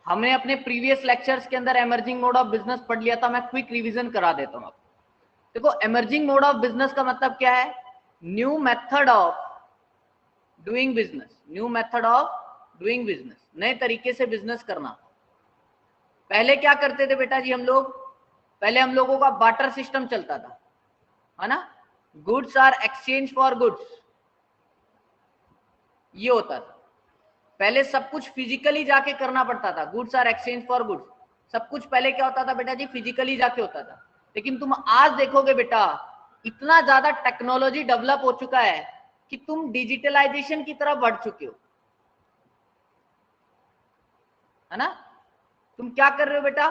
हमने अपने previous lectures के अंदर एमर्जिंग मोड ऑफ बिजनेस पढ़ लिया था, मैं क्विक रिवीजन करा देता हूं। देखो एमर्जिंग मोड ऑफ बिजनेस का मतलब क्या है? New method of doing business, new method of doing business, नए तरीके से बिजनेस करना। पहले क्या करते थे बेटा जी हम लोग? पहले हम लोगों का बार्टर सिस्टम चलता था, है ना? Goods are exchange for goods, ये होता था। पहले सब कुछ फिजिकली जाके करना पड़ता था, goods are exchange for goods, सब कुछ पहले क्या होता था बेटा जी? फिजिकली जाके होता था। लेकिन तुम आज देखोगे बेटा, इतना ज्यादा टेक्नोलॉजी डेवलप हो चुका है कि तुम डिजिटलाइजेशन की तरफ बढ़ चुके हो, है ना? तुम क्या कर रहे हो बेटा?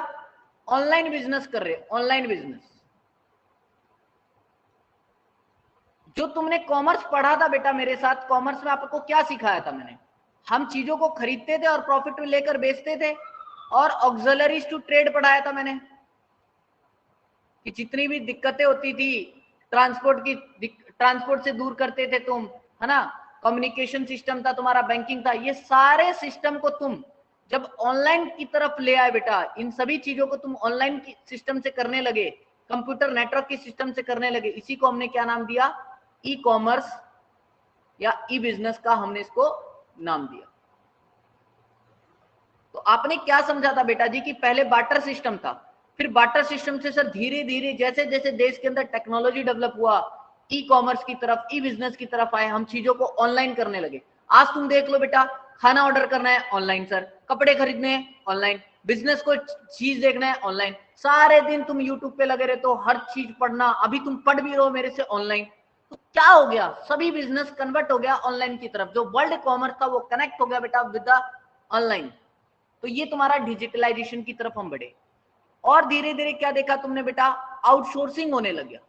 ऑनलाइन बिजनेस कर रहे हो, ऑनलाइन बिजनेस। जो तुमने कॉमर्स पढ़ा था बेटा मेरे साथ, कॉमर्स में आपको क्या सिखाया था मैंने? हम चीजों को खरीदते थे और प्रॉफिट में लेकर बेचते थे, और ऑक्सिलरीज टू ट्रेड पढ़ाया था मैंने, कि जितनी भी दिक्कतें होती थी ट्रांसपोर्ट से दूर करते थे तुम, है ना? कम्युनिकेशन सिस्टम था तुम्हारा, बैंकिंग था, ये सारे सिस्टम को तुम जब ऑनलाइन की तरफ ले आए बेटा, इन सभी चीजों को तुम ऑनलाइन की सिस्टम से करने लगे, कंप्यूटर नेटवर्क की सिस्टम से करने लगे, इसी को हमने क्या नाम दिया? ई कॉमर्स या ई बिजनेस का हमने इसको नाम दिया। तो आपने क्या समझा था बेटा जी कि पहले बार्टर सिस्टम था, फिर बार्टर सिस्टम से सर धीरे धीरे जैसे जैसे देश के अंदर टेक्नोलॉजी डेवलप हुआ, ई कॉमर्स की तरफ, ई बिजनेस की तरफ आए, हम चीजों को ऑनलाइन करने लगे। आज तुम देख लो बेटा, खाना ऑर्डर करना है ऑनलाइन सर, कपड़े खरीदने हैं ऑनलाइन, बिजनेस को चीज देखना है ऑनलाइन, सारे दिन तुम यूट्यूब पे लगे रहते हो, हर चीज पढ़ना, अभी तुम पढ़ भी रहो मेरे से ऑनलाइन। तो क्या हो गया? सभी बिजनेस कन्वर्ट हो गया ऑनलाइन की तरफ, जो वर्ल्ड कॉमर्स था वो कनेक्ट हो गया बेटा विद द ऑनलाइन। तो ये तुम्हारा डिजिटलाइजेशन की तरफ हम बढ़े। और धीरे धीरे क्या देखा तुमने बेटा? आउटसोर्सिंग होने लग गया।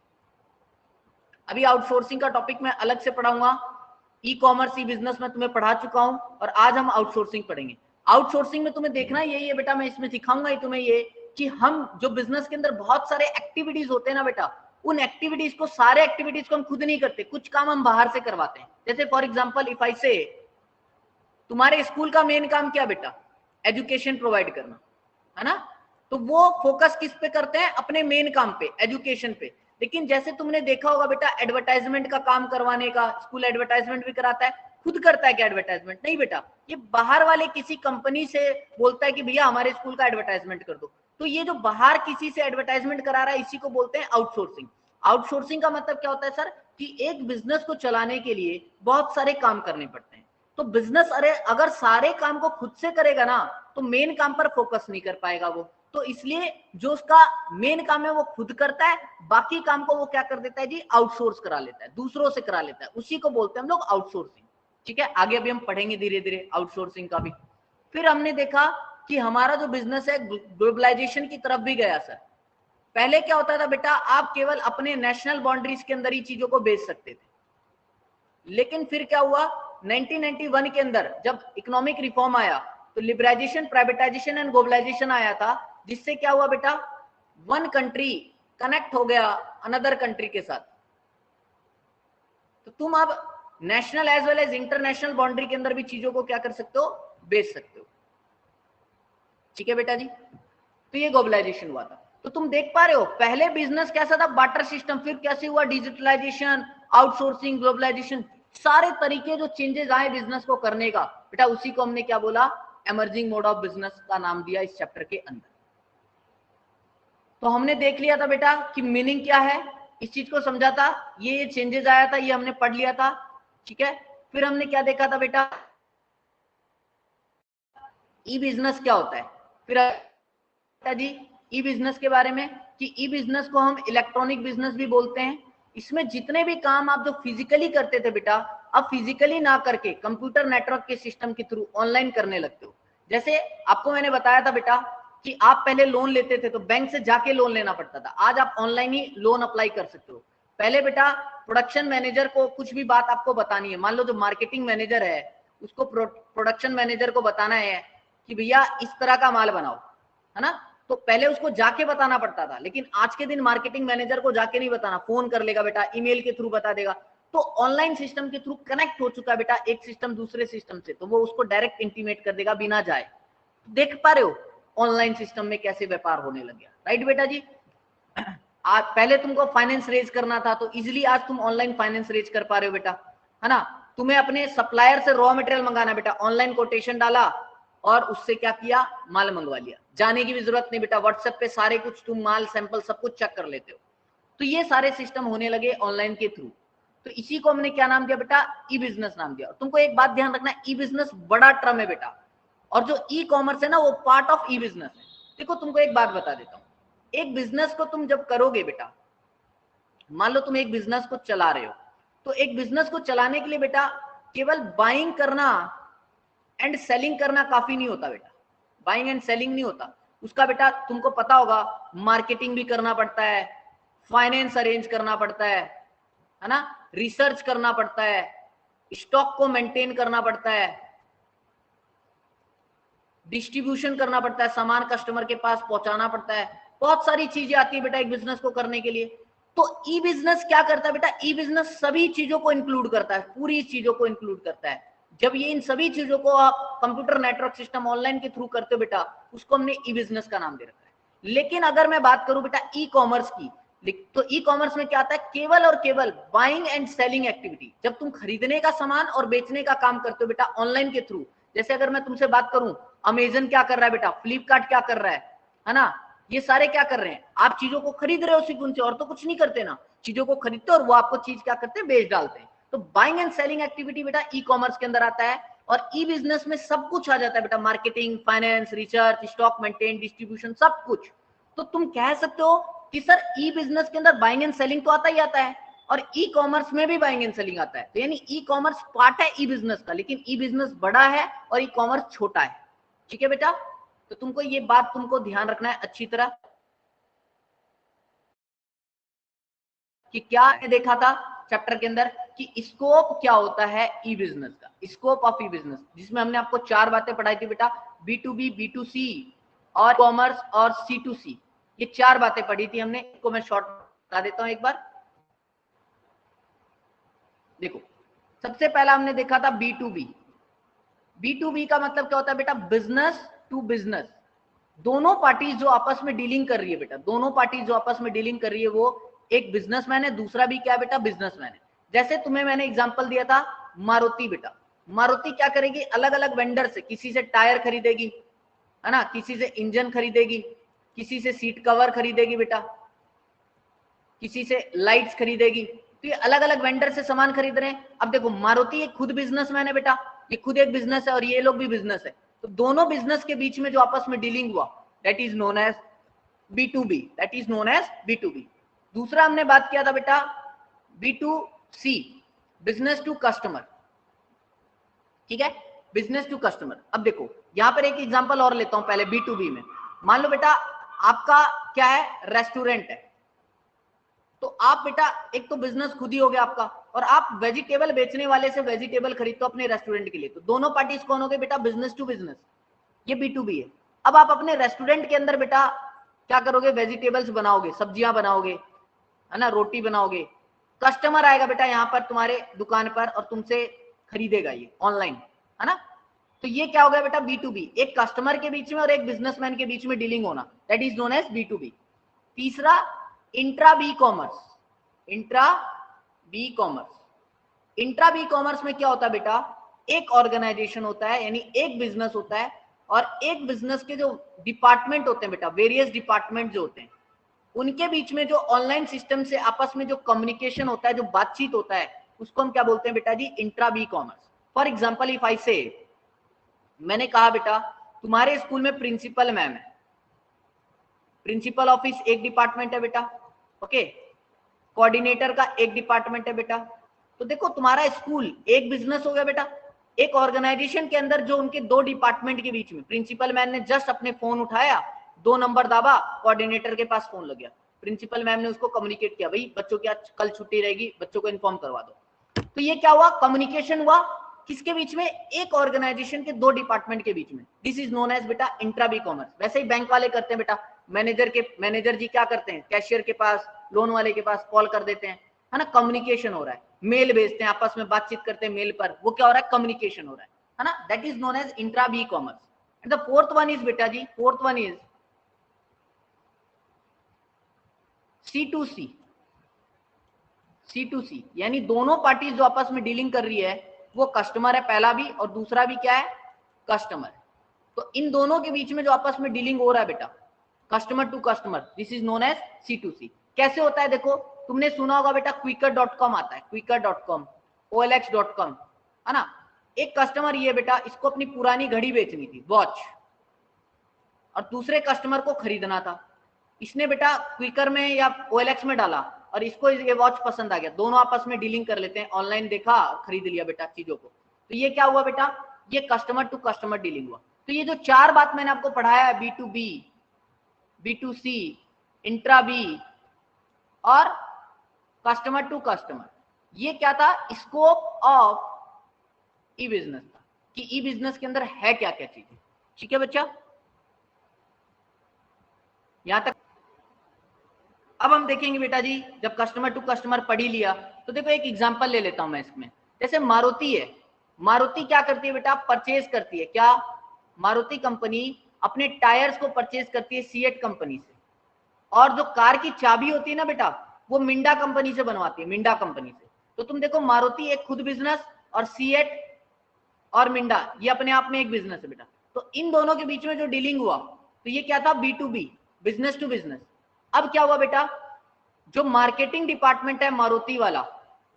अभी आउटसोर्सिंग का टॉपिक मैं अलग से पढ़ाऊंगा, ई कॉमर्स ई बिजनेस में तुम्हें पढ़ा चुका हूं, और आज हम आउटसोर्सिंग पढ़ेंगे। आउटसोर्सिंग में तुम्हें देखना यही है बेटा, मैं इसमें सिखाऊंगा ही तुम्हें ये, कि हम जो बिजनेस के अंदर बहुत सारे एक्टिविटीज होते हैं ना बेटा, उन एक्टिविटीज को, सारे एक्टिविटीज को हम खुद नहीं करते, कुछ काम हम बाहर से करवाते हैं। जैसे फॉर एग्जाम्पल इफ आई से, तुम्हारे स्कूल का मेन काम क्या बेटा? एजुकेशन प्रोवाइड करना, है ना? तो वो फोकस किस पे करते हैं? अपने मेन काम पे, एजुकेशन पे। लेकिन जैसे तुमने देखा होगा बेटा, एडवर्टाइजमेंट का काम करवाने का, स्कूल एडवर्टाइजमेंट भी कराता है, खुद करता है क्या एडवर्टाइजमेंट? नहीं बेटा, ये बाहर वाले किसी कंपनी से बोलता है कि भैया हमारे स्कूल का एडवर्टाइजमेंट कर दो। तो ये जो बाहर किसी से एडवर्टाइजमेंट करा रहा है, इसी को बोलते हैं आउटसोर्सिंग। आउटसोर्सिंग का मतलब क्या होता है सर? कि एक बिजनेस को चलाने के लिए बहुत सारे काम करने पड़ते हैं। तो बिजनेस अगर सारे काम को खुद से करेगा ना, तो मेन काम पर फोकस नहीं कर पाएगा वो। तो इसलिए जो उसका मेन काम है वो खुद करता है, बाकी काम को वो क्या कर देता है जी? आउटसोर्स करा लेता है, दूसरों से करा लेता है, उसी को बोलते हैं हम लोग आउटसोर्सिंग। ठीक है, आगे अभी हम पढ़ेंगे धीरे धीरे आउटसोर्सिंग का भी। फिर हमने देखा कि हमारा जो बिजनेस है ग्लोबलाइजेशन की तरफ भी गया सर। पहले क्या होता था बेटा? आप केवल अपने नेशनल बाउंड्रीज के अंदर ही चीजों को बेच सकते थे। लेकिन फिर क्या हुआ? 1991 के अंदर जब इकोनॉमिक रिफॉर्म आया, तो लिबराइजेशन, प्राइवेटाइजेशन एंड ग्लोबलाइजेशन आया था, जिससे क्या हुआ बेटा? वन कंट्री कनेक्ट हो गया अनदर कंट्री के साथ। तो तुम अब national as well as international boundary के अंदर भी चीजों को क्या कर सकते हो? बेच सकते हो। ठीक है बेटा जी, तो ये ग्लोबलाइजेशन हुआ था। तो तुम देख पा रहे हो, पहले बिजनेस कैसा था? बार्टर सिस्टम, फिर कैसे हुआ? डिजिटलाइजेशन, आउटसोर्सिंग, ग्लोबलाइजेशन, सारे तरीके जो चेंजेस आए बिजनेस को करने का बेटा, उसी को हमने क्या बोला? एमर्जिंग मोड ऑफ बिजनेस का नाम दिया इस चैप्टर के अंदर। तो हमने देख लिया था बेटा कि मीनिंग क्या है, इस चीज को समझा था, ये चेंजेस आया था, ये हमने पढ़ लिया था। ठीक है, फिर हमने क्या देखा था बेटा? ई बिजनेस क्या होता है। फिर जी ई बिजनेस के बारे में, कि ई बिजनेस को हम इलेक्ट्रॉनिक बिजनेस भी बोलते हैं। इसमें जितने भी काम आप जो फिजिकली करते थे बेटा, अब फिजिकली ना करके कंप्यूटर नेटवर्क के सिस्टम के थ्रू ऑनलाइन करने लगते हो। जैसे आपको मैंने बताया था बेटा कि आप पहले लोन लेते थे तो बैंक से जाके लोन लेना पड़ता था, आज आप ऑनलाइन ही लोन अप्लाई कर सकते हो। पहले बेटा प्रोडक्शन मैनेजर को कुछ भी बात आपको बतानी है, मान लो जो मार्केटिंग मैनेजर है उसको प्रोडक्शन मैनेजर को बताना है कि भैया इस तरह का माल बनाओ, है ना? तो पहले उसको जाके बताना पड़ता था, लेकिन आज के दिन मार्केटिंग मैनेजर को जाके नहीं बताना, फोन कर लेगा बेटा, ईमेल के थ्रू बता देगा। तो ऑनलाइन सिस्टम के थ्रू कनेक्ट हो चुका है बेटा एक सिस्टम दूसरे सिस्टम से, तो वो उसको डायरेक्ट इंटीमेट कर देगा बिना जाए। देख पा रहे हो ऑनलाइन सिस्टम में कैसे व्यापार होने लग गया, राइट बेटा जी। आज पहले तुमको फाइनेंस रेज करना था तो इजिली आज तुम ऑनलाइन फाइनेंस रेज कर पा रहे हो बेटा, है ना। तुम्हें अपने सप्लायर से रॉ मटेरियल मंगाना बेटा, ऑनलाइन कोटेशन डाला और उससे क्या किया, माल मंगवा लिया, जाने की भी जरूरत नहीं बेटा, व्हाट्सएप पे सारे कुछ तुम माल सैंपल सब कुछ चेक कर लेते हो। तो ये सारे सिस्टम होने लगे ऑनलाइन के थ्रू। तो इसी को हमने क्या नाम दिया बेटा, ई बिजनेस नाम दिया। तुमको एक बात ध्यान रखना है, ई बिजनेस बड़ा टर्म है बेटा, और जो ई कॉमर्स है ना वो पार्ट ऑफ ई बिजनेस है। देखो तुमको एक बात बता देता हूं, एक बिजनेस को तुम जब करोगे बेटा, मान लो तुम एक बिजनेस को चला रहे हो, तो एक बिजनेस को चलाने के लिए बेटा केवल बाइंग करना एंड सेलिंग करना काफी नहीं होता बेटा, बाइंग एंड सेलिंग नहीं होता उसका बेटा, तुमको पता होगा मार्केटिंग भी करना पड़ता है, फाइनेंस अरेंज करना पड़ता है ना, रिसर्च करना पड़ता है, स्टॉक को मेंटेन करना पड़ता है, डिस्ट्रीब्यूशन करना पड़ता है, सामान कस्टमर के पास पहुंचाना पड़ता है, बहुत सारी चीजें आती है बेटा एक बिजनेस को करने के लिए। तो ई बिजनेस क्या करता है बेटा, ई बिजनेस सभी चीजों को इंक्लूड करता है, पूरी चीजों को इंक्लूड करता है। जब ये इन सभी चीजों को आप कंप्यूटर नेटवर्क सिस्टम ऑनलाइन के थ्रू करते हो बेटा, उसको हमने ई बिजनेस का नाम दे रखा है। लेकिन अगर मैं बात करूं बेटा ई कॉमर्स की, तो ई कॉमर्स में क्या आता है, केवल और केवल बाइंग एंड सेलिंग एक्टिविटी। जब तुम खरीदने का सामान और बेचने का काम करते हो बेटा ऑनलाइन के थ्रू, जैसे अगर मैं तुमसे बात करूं अमेजन क्या कर रहा है बेटा, फ्लिपकार्ट क्या कर रहा है ना, ये सारे क्या कर रहे हैं, आप चीजों को खरीद रहे हो सिर्फ उनसे, और तो कुछ नहीं करते ना, चीजों को खरीदते और वो आपको चीज क्या करते हैं, बेच डालते हैं। तो बाइंग एंड सेलिंग एक्टिविटी बेटा ई कॉमर्स के अंदर आता है, और ई बिजनेस में सब कुछ आ जाता है बेटा, marketing, finance, research, stock maintain, distribution, सब कुछ। तो तुम कह सकते हो कि सर ई बिजनेस के अंदर बाइंग एंड सेलिंग तो आता ही आता है, और ई कॉमर्स में भी बाइंग एंड सेलिंग आता है। तो यानी ई कॉमर्स पार्ट है ई बिजनेस का, लेकिन ई बिजनेस बड़ा है और ई कॉमर्स छोटा है। ठीक है बेटा, तो तुमको ये बात तुमको ध्यान रखना है अच्छी तरह कि क्या देखा था चैप्टर के अंदर कि स्कोप क्या होता है ई बिजनेस का, स्कोप ऑफ ई बिजनेस, जिसमें हमने आपको 4 बातें पढ़ाई थी बेटा, B2B, B2C और कॉमर्स और C2C, ये 4 बातें पढ़ी थी हमने। इसको मैं शॉर्ट बता देता हूं एक बार। देखो सबसे पहला हमने देखा था B2B। B2B का मतलब क्या होता है बेटा, बिजनेस टू बिजनेस, दोनों पार्टीज जो आपस में डीलिंग कर रही है बेटा, दोनों पार्टीज जो आपस में डीलिंग कर रही है वो एक बिजनेसमैन है, दूसरा भी क्या बेटा, बिजनेसमैन है। जैसे तुम्हें मैंने एग्जांपल दिया था मारुति बेटा, मारुति क्या करेगी, अलग अलग वेंडर से, किसी से टायर खरीदेगी, है ना, किसी से इंजन खरीदेगी, किसी से सीट कवर खरीदेगी बेटा, किसी से लाइट्स खरीदेगी। तो ये अलग अलग वेंडर से सामान खरीद रहे हैं। अब देखो मारुति एक खुद बिजनेसमैन है बेटा, ये खुद एक बिजनेस है और ये लोग भी बिजनेस है, तो दोनों बिजनेस के बीच में जो आपस में डीलिंग हुआ that is known as B2B, that is known as B2B। दूसरा हमने बात किया था बेटा B2C, बिजनेस टू कस्टमर। ठीक है, बिजनेस टू कस्टमर। अब देखो यहां पर एक एग्जांपल और लेता हूं पहले B2B में। मान लो बेटा आपका क्या है, रेस्टोरेंट है, तो आप बेटा एक तो बिजनेस खुद ही हो गया आपका, और आप वेजिटेबल बेचने वाले से वेजिटेबल खरीदते हो अपने रेस्टोरेंट के लिए, तो दोनों पार्टीज कौन हो गए बेटा, बिजनेस टू बिजनेस, ये B2B है। अब आप अपने रेस्टोरेंट के अंदर बेटा क्या करोगे, वेजिटेबल्स बनाओगे, सब्जियां बनाओगे, है ना, रोटी बनाओगे, कस्टमर आएगा बेटा यहाँ पर तुम्हारे दुकान पर और तुमसे खरीदेगा ये ऑनलाइन, है ना। तो ये क्या हो गया बेटा B2B, एक कस्टमर के बीच में और एक बिजनेसमैन के बीच में डीलिंग होना, that is known as B2B। तीसरा intra B commerce, intra B commerce, intra B commerce में क्या होता है बेटा, एक ऑर्गेनाइजेशन होता है, यानी एक बिजनेस होता है, और एक बिजनेस के जो डिपार्टमेंट होते हैं बेटा, वेरियस डिपार्टमेंट जो होते हैं, उनके बीच में जो ऑनलाइन सिस्टम से आपस में जो कम्युनिकेशन होता है, जो बातचीत होता है, उसको हम क्या बोलते हैं बेटा जी, intra B commerce. For example if I say, मैंने कहा बेटा तुम्हारे स्कूल में प्रिंसिपल मैम है, प्रिंसिपल ऑफिस एक डिपार्टमेंट है बेटा, ओके, कोऑर्डिनेटर का एक डिपार्टमेंट है बेटा। तो देखो तुम्हारा स्कूल एक बिजनेस हो गया बेटा, एक ऑर्गेनाइजेशन के अंदर जो उनके दो डिपार्टमेंट के बीच में, प्रिंसिपल मैम ने जस्ट अपने फोन उठाया, 2 नंबर दाबा, कोऑर्डिनेटर के पास फोन लग गया, प्रिंसिपल मैम ने उसको कम्युनिकेट किया, भाई बच्चों की आज कल छुट्टी रहेगी, बच्चों को इन्फॉर्म करवा दो। तो ये क्या हुआ, कम्युनिकेशन हुआ किसके बीच में, एक ऑर्गेनाइजेशन के 2 डिपार्टमेंट के बीच में। दिस इज नोन एज बेटा इंट्रा बी कॉमर्स। वैसे ही बैंक वाले करते हैं बेटा, मैनेजर जी क्या करते हैं, कैशियर के पास, लोन वाले के पास कॉल कर देते हैं, है ना, कम्युनिकेशन हो रहा है, मेल भेजते हैं, आपस में बातचीत करते हैं मेल पर, वो क्या हो रहा है, कम्युनिकेशन हो रहा है ना, that is known as intra B commerce. And the fourth one is बेटा जी, fourth one is C2C। C2C यानी दोनों पार्टीज जो आपस में डीलिंग कर रही है वो कस्टमर है पहला भी, और दूसरा भी क्या है, कस्टमर। तो इन दोनों के बीच में जो आपस में डीलिंग हो रहा है बेटा, customer to customer, this is known as C2C। कैसे होता है देखो, तुमने सुना होगा बेटा Quikr.com आता है, Quikr.com, OLX.com, है ना। एक कस्टमर ये बेटा, इसको अपनी पुरानी घड़ी बेचनी थी, वॉच, और दूसरे कस्टमर को खरीदना था। इसने बेटा क्विकर में या OLX में डाला और इसको ये वॉच पसंद आ गया, दोनों आपस में डीलिंग कर लेते हैं, ऑनलाइन देखा, खरीद लिया बेटा चीजों को। तो ये क्या हुआ बेटा, ये कस्टमर टू कस्टमर डीलिंग हुआ। तो ये जो चार बात मैंने आपको पढ़ाया है, B2B, B2C, इंट्रा बी और कस्टमर टू कस्टमर, ये क्या था, स्कोप ऑफ ई बिजनेस था, कि ई बिजनेस के अंदर है क्या क्या चीजें। ठीक है बच्चा, यहां तक। अब हम देखेंगे बेटा जी, जब कस्टमर टू कस्टमर पढ़ ही लिया तो देखो एक एग्जांपल ले लेता हूं मैं इसमें। जैसे मारुति है, मारुति क्या करती है बेटा, परचेज करती है, क्या, मारुति कंपनी अपने टायर्स को परचेज करती है सीएट कंपनी से, और जो कार की चाबी होती है ना बेटा, वो मिंडा कंपनी से बनवाती है, मिंडा कंपनी से। तो तुम देखो मारुति एक खुद बिजनेस, और सीएट और मिंडा ये अपने आप में एक बिजनेस है बेटा। तो इन दोनों के बीच में जो डीलिंग हुआ, तो ये क्या था, B2B, बिजनेस टू बिजनेस। अब क्या हुआ बेटा, जो मार्केटिंग डिपार्टमेंट है मारुति वाला,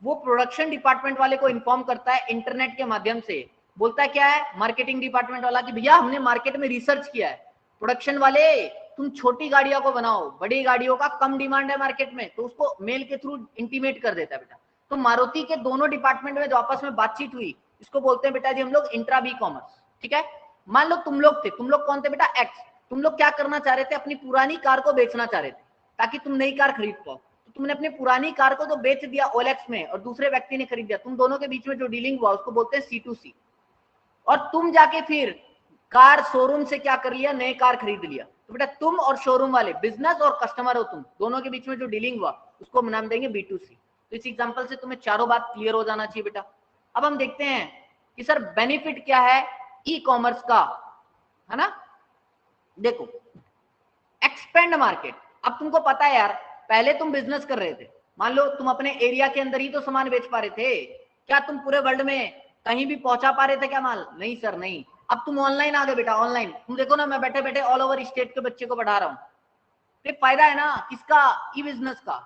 वो प्रोडक्शन डिपार्टमेंट वाले को इन्फॉर्म करता है इंटरनेट के माध्यम से, बोलता है क्या है मार्केटिंग डिपार्टमेंट वाला, कि भैया हमने मार्केट में रिसर्च किया है, प्रोडक्शन वाले तुम छोटी गाड़ियों को बनाओ, बड़ी गाड़ियों का कम डिमांड है मार्केट में, तो उसको मेल के थ्रू इंटीमेट कर देता है बेटा। तो मारुति के दोनों डिपार्टमेंट में जो आपस में बातचीत हुई, इसको बोलते हैं बेटा जी हम लोग इंट्रा बी कॉमर्स। ठीक है, मान लो तुम लोग थे, तुम लोग कौन थे बेटा, एक्स, तुम लोग क्या करना चाह रहे थे, अपनी पुरानी कार को बेचना चाह रहे थे ताकि तुम नई कार खरीद पाओ। तो तुमने अपनी पुरानी कार को तो बेच दिया OLX में, और दूसरे व्यक्ति ने खरीद दिया, तुम दोनों के बीच में जो डीलिंग हुआ उसको बोलते हैं C2C। और तुम जाके फिर कार शोरूम से क्या कर लिया, नए कार खरीद लिया। तो बेटा तुम और शोरूम वाले, बिजनेस और कस्टमर हो तुम दोनों के बीच में जो डीलिंग हुआ उसको नाम देंगे B2C। तो इस एग्जांपल से तुम्हें चारों बात क्लियर हो जाना चाहिए बेटा। अब हम देखते हैं कि सर बेनिफिट क्या है ई कॉमर्स का, है ना। देखो एक्सपेंड मार्केट, अब तुमको पता है यार, पहले तुम बिजनेस कर रहे थे, मान लो तुम अपने एरिया के अंदर ही तो सामान बेच पा रहे थे, क्या तुम पूरे वर्ल्ड में कहीं भी पहुंचा पा रहे थे क्या माल, नहीं सर नहीं। अब तुम ऑनलाइन आ गए बेटा, ऑनलाइन तुम देखो ना, मैं बैठे बैठे ऑल ओवर स्टेट के बच्चे को पढ़ा रहा हूँ। तो फायदा है ना किसका, ई बिजनेस का,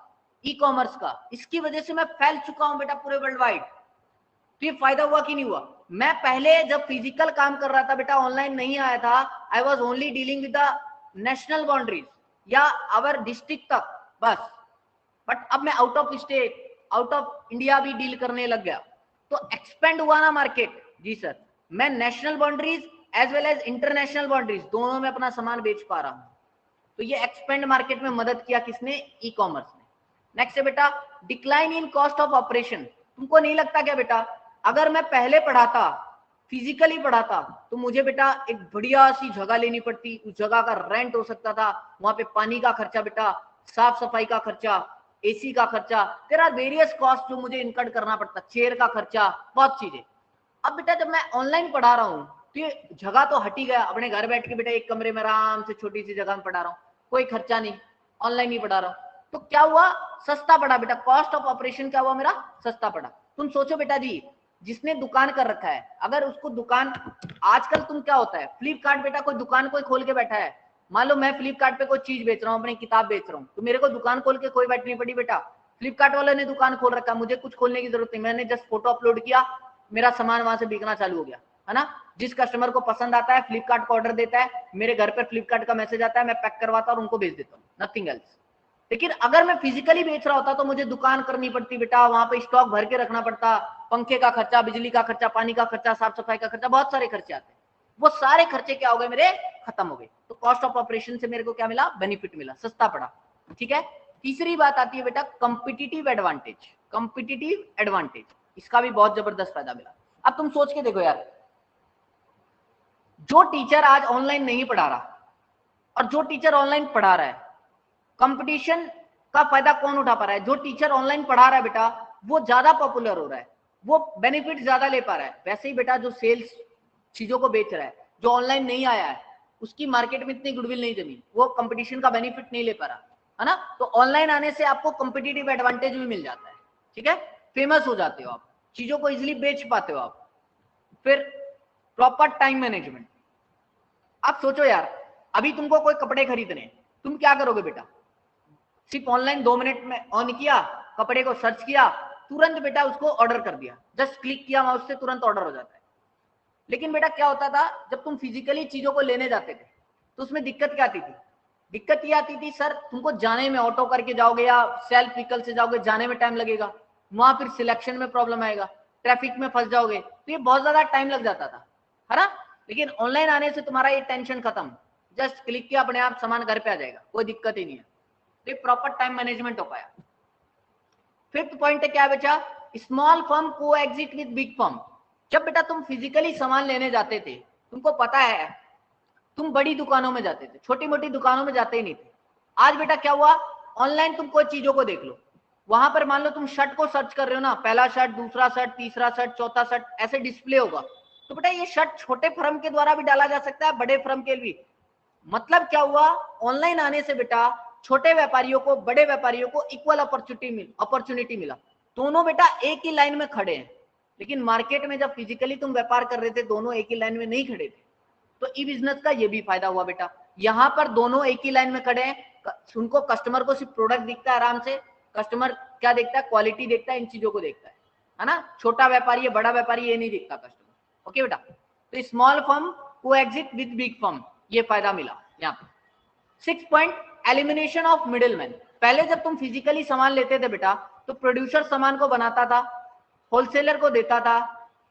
ई कॉमर्स का, इसकी वजह से मैं फैल चुका हूं बेटा पूरे वर्ल्ड वाइड। तो ये फायदा हुआ कि नहीं हुआ। मैं पहले जब फिजिकल काम कर रहा था बेटा, ऑनलाइन नहीं आया था, I was only dealing with the national boundaries या आवर डिस्ट्रिक्ट तक बस, बट अब मैं out of state, out of India भी डील करने लग गया। तो एक्सपेंड हुआ ना मार्केट, जी सर, मैं national boundaries as well as international boundaries दोनों में अपना सामान बेच पा रहा हूं। तो ये एक्सपेंड मार्केट में मदद किया किसने, ई कॉमर्स ने। नेक्स्ट है बेटा decline in cost of operation. तुमको नहीं लगता क्या बेटा, अगर मैं पहले पढ़ाता, फिजिकली पढ़ाता, तो मुझे बेटा एक बढ़िया सी जगह लेनी पड़ती, उस जगह का रेंट हो सकता था, वहां पे पानी का खर्चा बेटा, साफ सफाई का खर्चा, एसी का खर्चा, देयर आर वेरियस कॉस्ट जो मुझे इनकम करना पड़ता, चेयर का खर्चा, बहुत चीजें। अब बेटा जब मैं ऑनलाइन पढ़ा रहा हूँ तो ये जगह तो हट ही गया, अपने घर बैठ के बेटा एक कमरे में आराम से छोटी सी जगह में पढ़ा रहा हूँ, कोई खर्चा नहीं, ऑनलाइन ही पढ़ा रहा हूँ। तो क्या हुआ, सस्ता पड़ा बेटा, कॉस्ट ऑफ ऑपरेशन क्या हुआ मेरा, सस्ता पड़ा। तुम सोचो बेटा जी, जिसने दुकान कर रखा है, अगर उसको दुकान, आजकल तुम क्या होता है, फ्लिपकार्ट बेटा कोई दुकान कोई खोल के बैठा है, मान लो मैं फ्लिपकार्ट पे कोई चीज बेच रहा हूँ, अपनी किताब बेच रहा हूँ, तो मेरे को दुकान खोल के कोई बैठनी पड़ी बेटा, फ्लिपकार्ट वाले ने दुकान खोल रखा, मुझे कुछ खोलने की जरूरत नहीं, मैंने जस्ट फोटो अपलोड किया, मेरा सामान वहां से बिकना चालू हो गया, है ना। जिस कस्टमर को पसंद आता है फ्लिपकार्ट को ऑर्डर देता है, मेरे घर पर फ्लिपकार्ट का मैसेज आता है, मैं पैक करवाता और उनको भेज देता हूँ, नथिंग एल्स। लेकिन अगर मैं फिजिकली बेच रहा होता तो मुझे दुकान करनी पड़ती बेटा, वहां पे स्टॉक भर के रखना पड़ता, पंखे का खर्चा, बिजली का खर्चा, पानी का खर्चा, साफ सफाई का खर्चा, बहुत सारे खर्चे आते हैं। वो सारे खर्चे क्या हो गए मेरे, खत्म हो गए। तो कॉस्ट ऑफ ऑपरेशन से मेरे को क्या मिला, बेनिफिट मिला, सस्ता पड़ा। ठीक है, तीसरी बात आती है बेटा कॉम्पिटिटिव एडवांटेज। कॉम्पिटिटिव एडवांटेज, इसका भी बहुत जबरदस्त फायदा मिला। अब तुम सोच के देखो यार, जो टीचर आज ऑनलाइन नहीं पढ़ा रहा और जो टीचर ऑनलाइन पढ़ा रहा है, कंपटीशन का फायदा कौन उठा पा रहा है, जो टीचर ऑनलाइन पढ़ा रहा है बेटा वो ज्यादा पॉपुलर हो रहा है, वो बेनिफिट ज्यादा ले पा रहा है। वैसे ही बेटा जो सेल्स चीजों को बेच रहा है, जो ऑनलाइन नहीं आया है उसकी मार्केट में इतनी गुडविल नहीं जमी, वो कंपटीशन का बेनिफिट नहीं ले पा रहा है ना। तो ऑनलाइन आने से आपको कंपिटिटिव एडवांटेज भी मिल जाता है, ठीक है, फेमस हो जाते हो आप, चीजों को इजिली बेच पाते हो आप। फिर प्रॉपर टाइम मैनेजमेंट। आप सोचो यार, अभी तुमको कोई कपड़े खरीदने, तुम क्या करोगे बेटा, सिर्फ ऑनलाइन 2 मिनट में ऑन किया, कपड़े को सर्च किया, तुरंत बेटा उसको ऑर्डर कर दिया, जस्ट क्लिक किया माउस से, तुरंत ऑर्डर हो जाता है। लेकिन बेटा क्या होता था, जब तुम फिजिकली चीजों को लेने जाते थे तो उसमें दिक्कत क्या आती थी, दिक्कत ये आती थी सर तुमको जाने में, ऑटो करके जाओगे या सेल्फ व्हीकल से जाओगे, जाने में टाइम लगेगा, वहां फिर सिलेक्शन में प्रॉब्लम आएगा, ट्रैफिक में फंस जाओगे, तो ये बहुत ज्यादा टाइम लग जाता था, है ना। लेकिन ऑनलाइन आने से तुम्हारा ये टेंशन खत्म, जस्ट क्लिक किया, अपने आप सामान घर पे आ जाएगा, कोई दिक्कत ही नहीं है। तो ये प्रॉपर टाइम मैनेजमेंट हो पाया। फिफ्थ पॉइंट है क्या बेटा, स्मॉल फर्म को एग्जिट विद बिग फर्म। जब बेटा तुम फिजिकली सामान लेने जाते थे, तुमको पता है तुम बड़ी दुकानों में जाते थे, छोटी मोटी दुकानों में जाते ही नहीं थे। आज बेटा क्या हुआ, ऑनलाइन तुम कोई चीजों को देख लो, वहां पर मान लो तुम शर्ट को सर्च कर रहे हो ना, पहला शर्ट, दूसरा शर्ट, तीसरा शर्ट, चौथा शर्ट, ऐसे डिस्प्ले होगा। तो बेटा ये शर्ट छोटे फर्म के द्वारा भी डाला जा सकता है, बड़े फर्म के लिए। मतलब क्या हुआ, ऑनलाइन आने से बेटा छोटे व्यापारियों को, बड़े व्यापारियों को इक्वल अपॉर्चुनिटी मिला। दोनों बेटा एक ही लाइन में खड़े हैं। लेकिन मार्केट में जब फिजिकली तुम व्यापार कर रहे थे, दोनों एक ही लाइन में नहीं खड़े थे। तो ई बिजनेस का ये भी फायदा हुआ बेटा, यहाँ पर दोनों एक ही लाइन में खड़े हैं, उनको कस्टमर को सिर्फ प्रोडक्ट दिखता है आराम से, कस्टमर क्या देखता है, क्वालिटी देखता है, इन चीजों को देखता है ना। छोटा व्यापारी है, बड़ा व्यापारी, ये नहीं दिखता कस्टमर। ओके बेटा, तो स्मॉल फर्म को एग्जिट विद बिग फर्म, ये फायदा मिला यहाँ पे। 6 पॉइंट, एलिमिनेशन ऑफ मिडिलमैन। पहले जब तुम फिजिकली सामान लेते थे बेटा, तो प्रोड्यूसर सामान को बनाता था, होलसेलर को देता था,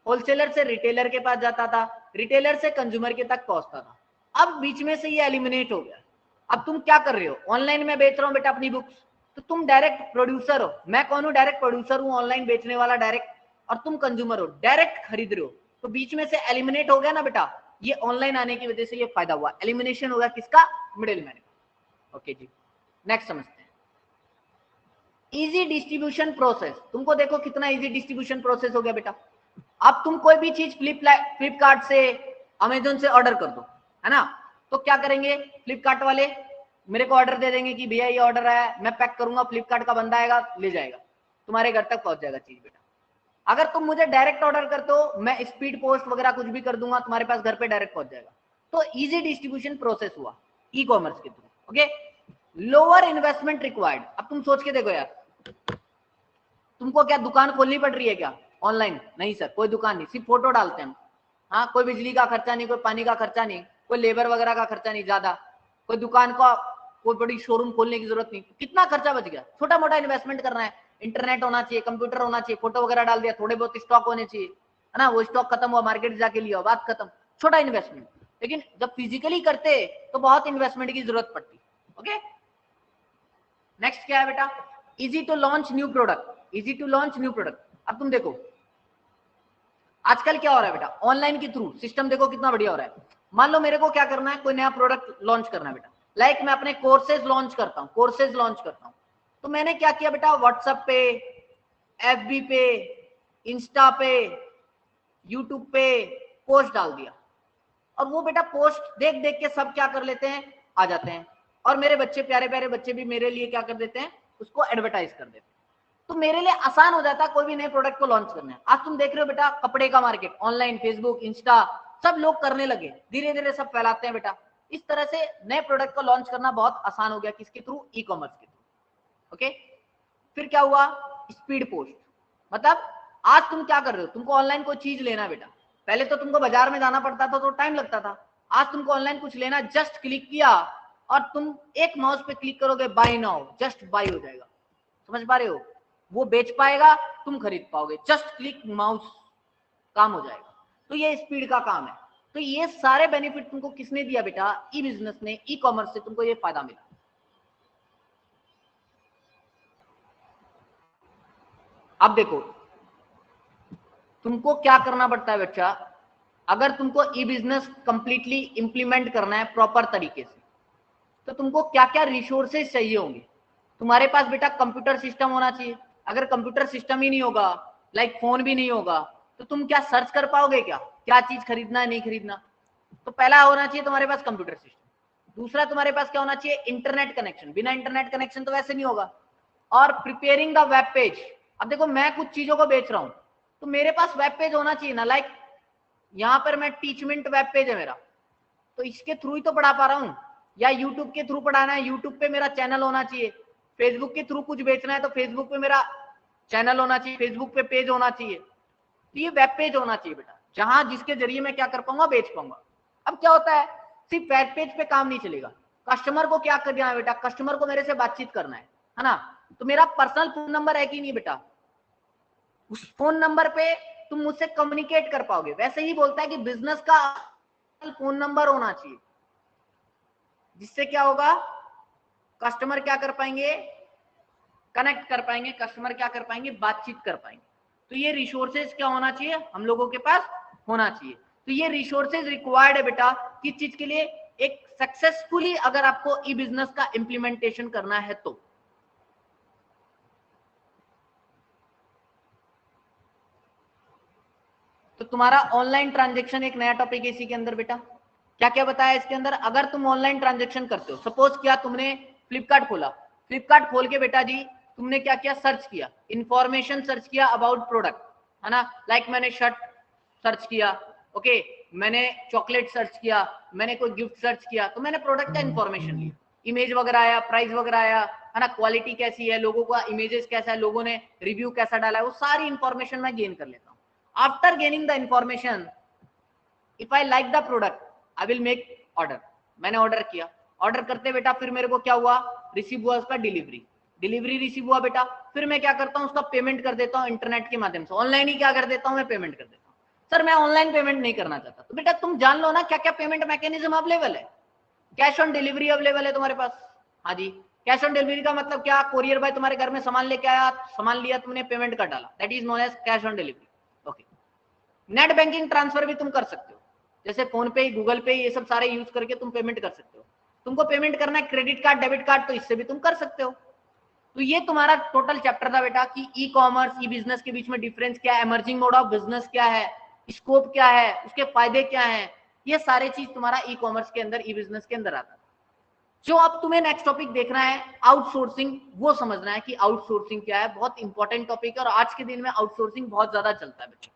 होलसेलर से रिटेलर के पास जाता था, रिटेलर से कंज्यूमर के तक पहुंचता था। अब बीच में से ये एलिमिनेट हो गया। अब तुम क्या कर रहे हो, ऑनलाइन में बेच रहा हूं बेटा अपनी बुक्स, तो तुम डायरेक्ट प्रोड्यूसर हो, मैं कौन हूं, डायरेक्ट प्रोड्यूसर हूं, ऑनलाइन बेचने वाला डायरेक्ट, और तुम कंज्यूमर हो, डायरेक्ट खरीद रहे हो। तो बीच में से एलिमिनेट हो गया ना बेटा, ये ऑनलाइन आने की वजह से ये फायदा हुआ, एलिमिनेशन हो गया किसका, मिडिलमैन का। ओके जी, नेक्स्ट समझते हैं। Easy distribution process. तुमको देखो कितना इजी डिस्ट्रीब्यूशन प्रोसेस हो गया बेटा। अब तुम कोई भी चीज फ्लिपकार्ट से, अमेजोन से ऑर्डर कर दो, है ना, तो क्या करेंगे फ्लिपकार्ट वाले, मेरे को ऑर्डर दे देंगे कि भैया ये ऑर्डर आया, मैं पैक करूंगा, फ्लिपकार्ट का बंदा आएगा, ले जाएगा, तुम्हारे घर तक पहुंच जाएगा चीज बेटा। अगर तुम मुझे डायरेक्ट ऑर्डर करते हो, मैं स्पीड पोस्ट वगैरह कुछ भी कर दूंगा, तुम्हारे पास घर पे डायरेक्ट पहुंच जाएगा। तो इजी डिस्ट्रीब्यूशन प्रोसेस हुआ ई कॉमर्स के through. Okay, lower investment required. अब तुम सोच के देखो यार, तुमको क्या दुकान खोलनी पड़ रही है क्या ऑनलाइन, नहीं सर, कोई दुकान नहीं, सिर्फ फोटो डालते हैं हम, हाँ, कोई बिजली का खर्चा नहीं, कोई पानी का खर्चा नहीं, कोई लेबर वगैरह का खर्चा नहीं ज्यादा, कोई दुकान का कोई बड़ी शोरूम खोलने की जरूरत नहीं, कितना खर्चा बच गया, छोटा मोटा इन्वेस्टमेंट करना है, इंटरनेट होना चाहिए, कंप्यूटर होना चाहिए, फोटो वगैरह डाल दिया, थोड़े बहुत स्टॉक होने चाहिए, है ना, वो स्टॉक खत्म हुआ, मार्केट जाके लिया, बात खत्म, छोटा इन्वेस्टमेंट। लेकिन जब फिजिकली करते तो बहुत इन्वेस्टमेंट की जरूरत पड़ती। ओके, नेक्स्ट क्या है बेटा, easy to launch new product, easy to launch new product. अब तुम देखो आजकल क्या हो रहा है बेटा, ऑनलाइन के थ्रू सिस्टम देखो कितना बढ़िया हो रहा है। मान लो मेरे को क्या करना है, कोई नया प्रोडक्ट लॉन्च करना है बेटा, लाइक मैं अपने कोर्सेज लॉन्च करता हूँ, तो मैंने क्या किया बेटा, व्हाट्सएप पे, एफबी पे, इंस्टा पे, यूट्यूब पे पोस्ट डाल दिया, और वो बेटा पोस्ट देख देख के सब क्या कर लेते हैं, आ जाते हैं, और मेरे बच्चे, प्यारे प्यारे बच्चे भी मेरे लिए क्या कर देते हैं, उसको एडवर्टाइज कर देते हैं। तो मेरे लिए आसान हो जाता है कोई भी नए प्रोडक्ट को लॉन्च करना है। आज तुम देख रहे हो बेटा कपड़े का मार्केट, ऑनलाइन, फेसबुक, इंस्टा, सब लोग करने लगे, धीरे धीरे सब फैलाते हैं बेटा। इस तरह से नए प्रोडक्ट को लॉन्च करना बहुत आसान हो गया, किसके थ्रू, ई कॉमर्स के थ्रू। ओके, फिर क्या हुआ, स्पीड पोस्ट। मतलब आज तुम क्या कर रहे हो, तुमको ऑनलाइन कोई चीज लेना बेटा, पहले तो तुमको बाजार में जाना पड़ता था तो टाइम लगता था, आज तुमको ऑनलाइन कुछ लेना, जस्ट क्लिक किया और तुम एक माउस पे क्लिक करोगे, बाय नाउ, जस्ट बाय हो जाएगा। समझ पा रहे हो, वो बेच पाएगा, तुम खरीद पाओगे, जस्ट क्लिक माउस, काम हो जाएगा। तो ये स्पीड का काम है। तो ये सारे बेनिफिट तुमको किसने दिया बेटा, ई बिजनेस ने, ई कॉमर्स से तुमको ये फायदा मिला। अब देखो तुमको क्या करना पड़ता है बच्चा, अगर तुमको ई बिजनेस कंप्लीटली इंप्लीमेंट करना है प्रॉपर तरीके से, तो तुमको क्या क्या रिसोर्सेज चाहिए होंगे। तुम्हारे पास बेटा कंप्यूटर सिस्टम होना चाहिए। अगर कंप्यूटर सिस्टम ही नहीं होगा, लाइक फोन भी नहीं होगा, तो तुम क्या सर्च कर पाओगे, क्या क्या चीज खरीदना है नहीं खरीदना। तो पहला होना चाहिए तुम्हारे पास कंप्यूटर सिस्टम, दूसरा तुम्हारे पास क्या होना चाहिए, इंटरनेट कनेक्शन, बिना इंटरनेट कनेक्शन तो वैसे नहीं होगा, और प्रिपेयरिंग द वेब पेज। अब देखो मैं कुछ चीजों को बेच रहा हूं तो मेरे पास वेब पेज होना चाहिए ना, लाइक यहां पर मैं टीचमेंट वेब पेज है मेरा, तो इसके थ्रू ही तो पढ़ा पा रहा हूं, या यूट्यूब के थ्रू पढ़ाना है, यूट्यूब पे मेरा चैनल होना चाहिए, फेसबुक के थ्रू कुछ बेचना है तो फेसबुक पे मेरा चैनल होना चाहिए, फेसबुक पे पेज होना चाहिए, तो ये वेब पेज होना चाहिए बेटा, जहां जिसके जरिए मैं क्या कर पाऊंगा, बेच पाऊंगा। अब क्या होता है, सिर्फ वेब पेज पे काम नहीं चलेगा, कस्टमर को क्या करना है बेटा, कस्टमर को मेरे से बातचीत करना है ना, तो मेरा पर्सनल फोन नंबर है कि नहीं बेटा, उस फोन नंबर पे तुम मुझसे कम्युनिकेट कर पाओगे। वैसे ही बोलता है कि बिजनेस का फोन नंबर होना चाहिए, जिससे क्या होगा, कस्टमर क्या कर पाएंगे, कनेक्ट कर पाएंगे, कस्टमर क्या कर पाएंगे, बातचीत कर पाएंगे। तो ये रिसोर्सेज क्या होना चाहिए, हम लोगों के पास होना चाहिए। तो ये रिसोर्सेज रिक्वायर्ड है बेटा किस चीज के लिए, एक सक्सेसफुली अगर आपको ई बिजनेस का इंप्लीमेंटेशन करना है तो तुम्हारा ऑनलाइन ट्रांजेक्शन एक नया टॉपिक है इसी के अंदर बेटा। क्या क्या बताया इसके अंदर, अगर तुम ऑनलाइन ट्रांजेक्शन करते हो, सपोज किया तुमने फ्लिपकार्ट खोला, फ्लिपकार्ट खोल के बेटा जी तुमने क्या किया, सर्च किया, इंफॉर्मेशन सर्च किया अबाउट प्रोडक्ट, है ना, लाइक मैंने शर्ट सर्च किया, ओके, मैंने चॉकलेट सर्च किया, मैंने कोई गिफ्ट सर्च किया, तो मैंने प्रोडक्ट का इंफॉर्मेशन लिया, इमेज वगैरह आया, प्राइस वगैरह आया, है ना, क्वालिटी कैसी है, लोगों का इमेजेस कैसा है, लोगों ने रिव्यू कैसा डाला है, वो सारी इंफॉर्मेशन मैं गेन कर लेता हूँ। After gaining the information, if I like the product I will make order, मैंने ऑर्डर किया, ऑर्डर करते बेटा फिर मेरे को क्या हुआ, रिसीव हुआ उसका डिलीवरी, डिलीवरी रिसीव हुआ बेटा, फिर मैं क्या करता हूँ, उसका पेमेंट कर देता हूँ इंटरनेट के माध्यम से, ऑनलाइन ही क्या कर देता हूँ मैं, पेमेंट कर देता हूँ। सर मैं ऑनलाइन पेमेंट नहीं करना चाहता, तो बेटा तुम जान लो ना क्या क्या पेमेंट मैकेनिज्म अवेलेबल है, कैश ऑन डिलीवरी अवेलेबल है तुम्हारे पास, हाँ जी, कैश ऑन डिलीवरी का मतलब क्या, कोरियर बाय तुम्हारे घर में सामान लेके आया, सामान लिया तुमने, पेमेंट कर डाला, that is known as cash on delivery. Okay, net banking transfer भी तुम कर सकते हो, जैसे फोन पे, गूगल पे, ये सब सारे यूज करके तुम पेमेंट कर सकते हो। तुमको पेमेंट करना है क्रेडिट कार्ड, डेबिट कार्ड, तो इससे भी तुम कर सकते हो। तो ये तुम्हारा टोटल चैप्टर था बेटा कि ई कॉमर्स, ई बिजनेस के बीच में डिफरेंस क्या है, इमर्जिंग मोड ऑफ बिजनेस क्या है, स्कोप क्या है, उसके फायदे क्या है, ये सारे चीज तुम्हारा ई कॉमर्स के अंदर, ई बिजनेस के अंदर आता है। जो अब तुम्हें नेक्स्ट टॉपिक देखना है आउटसोर्सिंग, वो समझना है कि आउटसोर्सिंग क्या है, बहुत इंपॉर्टेंट टॉपिक है और आज के दिन में आउटसोर्सिंग बहुत ज्यादा चलता है बेटा।